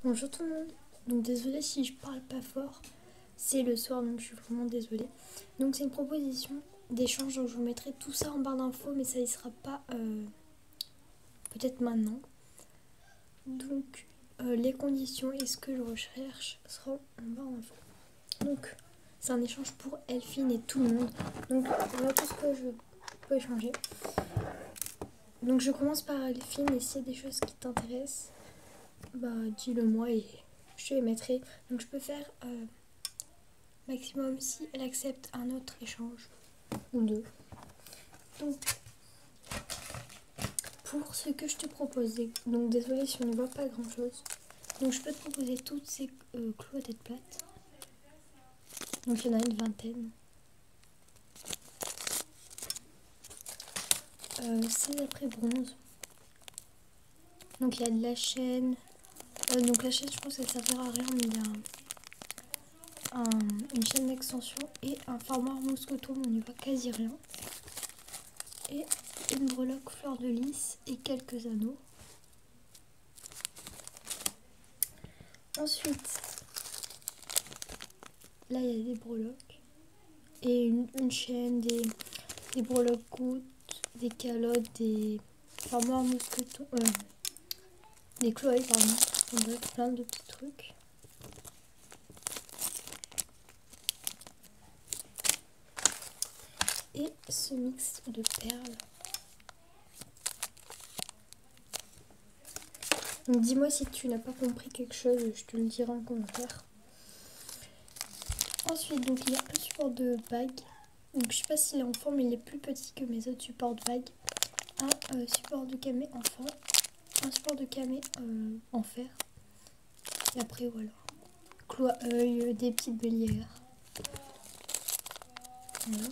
Bonjour tout le monde, donc désolée si je parle pas fort, c'est le soir donc je suis vraiment désolée. Donc c'est une proposition d'échange, donc je vous mettrai tout ça en barre d'infos mais ça y sera pas peut-être maintenant. Donc les conditions et ce que je recherche seront en barre d'infos. Donc c'est un échange pour Elphine et tout le monde, donc voilà tout ce que je peux échanger. Donc je commence par Elphine et s'il y a des choses qui t'intéressent, bah dis-le moi et je te les mettrai. Donc je peux faire maximum si elle accepte un autre échange ou deux. Donc pour ce que je te propose, donc désolée si on ne voit pas grand chose, donc je peux te proposer toutes ces clous à tête plate. Donc il y en a une vingtaine. C'est après bronze. Donc il y a de la chaîne. Donc la chaîne je pense qu'elle servira à rien, mais il y a une chaîne d'extension et un fermoir mousqueton, mais on n'y voit quasi rien. Et une breloque fleur de lys et quelques anneaux. Ensuite, là il y a des breloques et une chaîne, des breloques gouttes, des calottes, des fermoirs mousquetons, des cloées pardon, en bref, plein de petits trucs. Et ce mix de perles. Donc dis-moi si tu n'as pas compris quelque chose, je te le dirai en commentaire. Ensuite, donc il y a un support de bague. Donc je sais pas s'il est en forme, mais il est plus petit que mes autres supports de bague. Un support de camé en forme, un support de camé en fer. Et après voilà, clou à œil, des petites bélières. Voilà.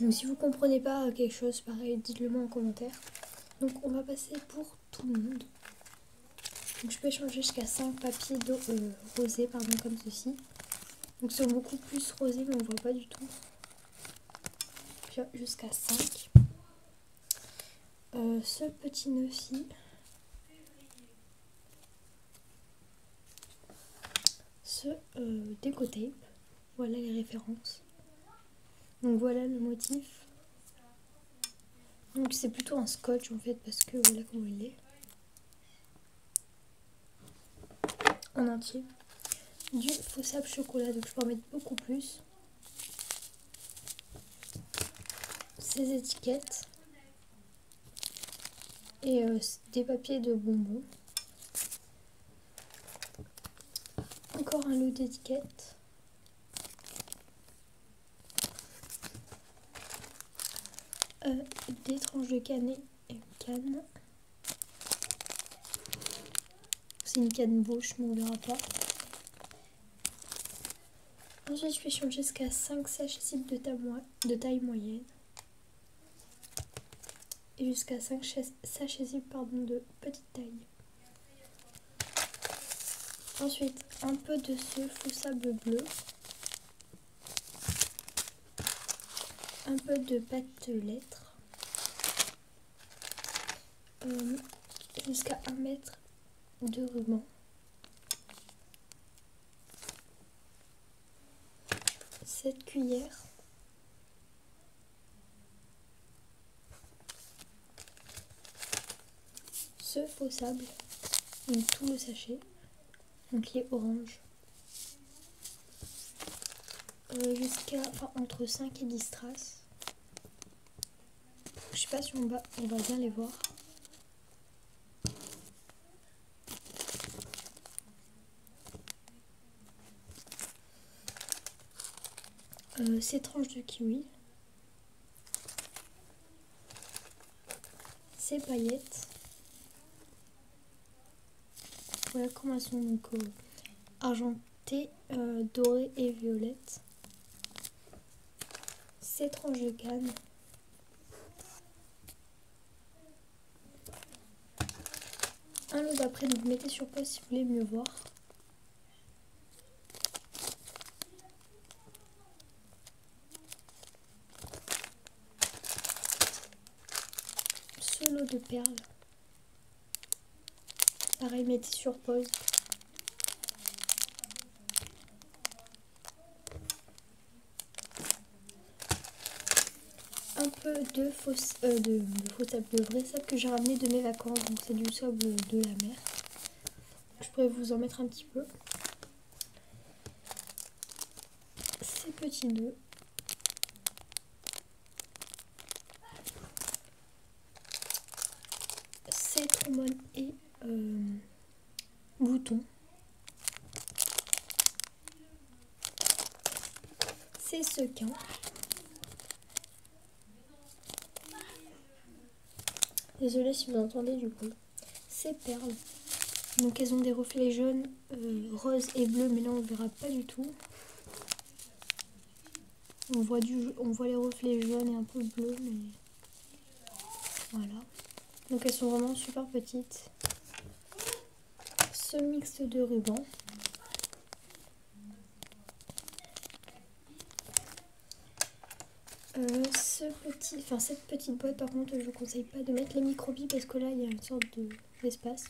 Donc si vous comprenez pas quelque chose, pareil, dites-le moi en commentaire. Donc on va passer pour tout le monde. Donc je peux échanger jusqu'à 5 papiers d'eau rosés, pardon, comme ceci. Donc ils sont beaucoup plus rosés, mais on voit pas du tout. Jusqu'à 5. Ce petit nœud-ci. Ce déco tape. Voilà les références. Donc voilà le motif. Donc c'est plutôt un scotch en fait, parce que voilà comment il est. En entier. Du faux sable chocolat, donc je peux en mettre beaucoup plus. Ces étiquettes. Et des papiers de bonbons. Encore un lot d'étiquettes. Des tranches de canne et une canne. C'est une canne bouche, mais on verra pas. Ensuite, je vais changer jusqu'à 5 sachets cibles de taille moyenne. Et jusqu'à 5 sachets cibles de petite taille. Ensuite, un peu de ce faux sable bleu. Un peu de pâte de lettres. Jusqu'à 1 mètre de ruban. 7 cuillères. Ce faux sable, donc tout le sachet, donc les oranges, jusqu'à entre 5 et 10 strass. Je sais pas si on va bien les voir. Ces tranches de kiwi, ces paillettes, voilà comment elles sont, donc argentées, dorées et violettes, ces tranches de canne, un lot d'après, donc mettez sur pause si vous voulez mieux voir. Ce lot de perles. Pareil, mettez sur pause. Un peu de faux sable, de vrai sable que j'ai ramené de mes vacances. Donc c'est du sable de la mer. Je pourrais vous en mettre un petit peu. Ces petits nœuds. Ces trombones et boutons. Ces sequins. Désolée si vous entendez du coup. Ces perles. Donc elles ont des reflets jaunes, roses et bleus, mais là on verra pas du tout. On voit les reflets jaunes et un peu bleus, mais voilà. Donc elles sont vraiment super petites. Ce mix de rubans. Cette petite boîte, par contre, je vous conseille pas de mettre les microbilles parce que là il y a une sorte d'espace.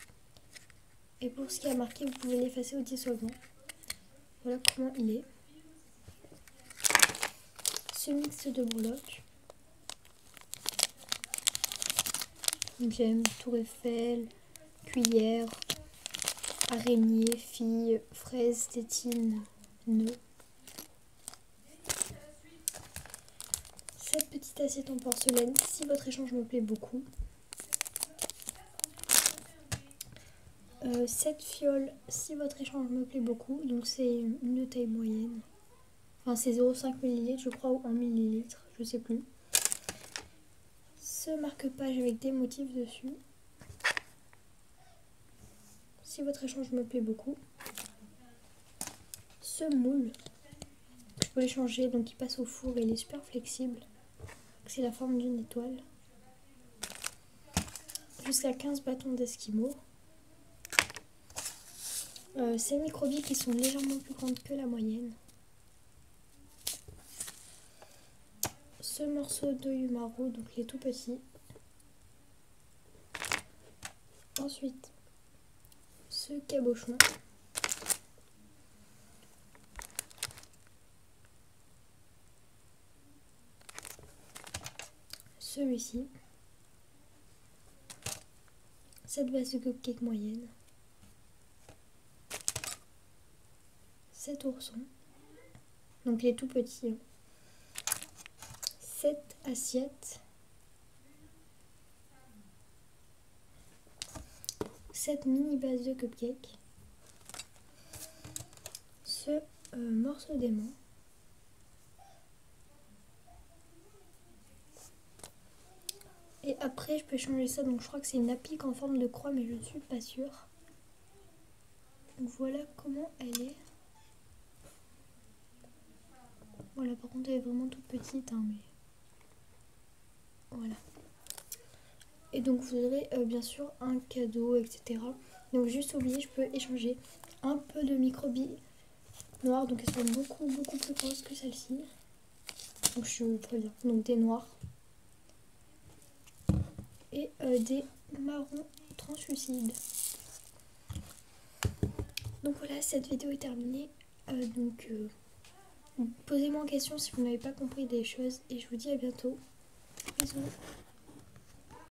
Et pour ce qui est marqué, vous pouvez l'effacer au dissolvant. Voilà comment il est. Ce mix de breloques. Donc j'aime Tour Eiffel, cuillère, araignée, fille, fraise, tétine, nœud. Cette petite assiette en porcelaine, si votre échange me plaît beaucoup. Cette fiole, si votre échange me plaît beaucoup. Donc c'est une taille moyenne. Enfin c'est 0,5 ml je crois ou 1 ml, je sais plus. Ce marque-page avec des motifs dessus. Si votre échange me plaît beaucoup. Ce moule, je peux l'échanger, donc il passe au four et il est super flexible. C'est la forme d'une étoile. Jusqu'à 15 bâtons d'esquimaux. Ces microbilles qui sont légèrement plus grandes que la moyenne. Ce morceau de Yumaru, donc les tout petits. Ensuite, ce cabochon. Celui-ci. Cette base de cupcake moyenne. Cet ourson. Donc les tout petits. Cette assiette. Cette mini base de cupcake. Ce morceau d'aimant. Et après je peux changer ça, donc je crois que c'est une applique en forme de croix mais je ne suis pas sûre. Donc voilà comment elle est. Voilà, par contre elle est vraiment toute petite hein, mais voilà. Et donc vous aurez bien sûr un cadeau, etc. Donc juste oubliez, je peux échanger un peu de microbilles noires, donc elles sont beaucoup plus grosses que celle-ci. Donc je préviens, donc des noirs. Et des marrons translucides. Donc voilà, cette vidéo est terminée. Posez-moi en question si vous n'avez pas compris des choses. Et je vous dis à bientôt. Bisous.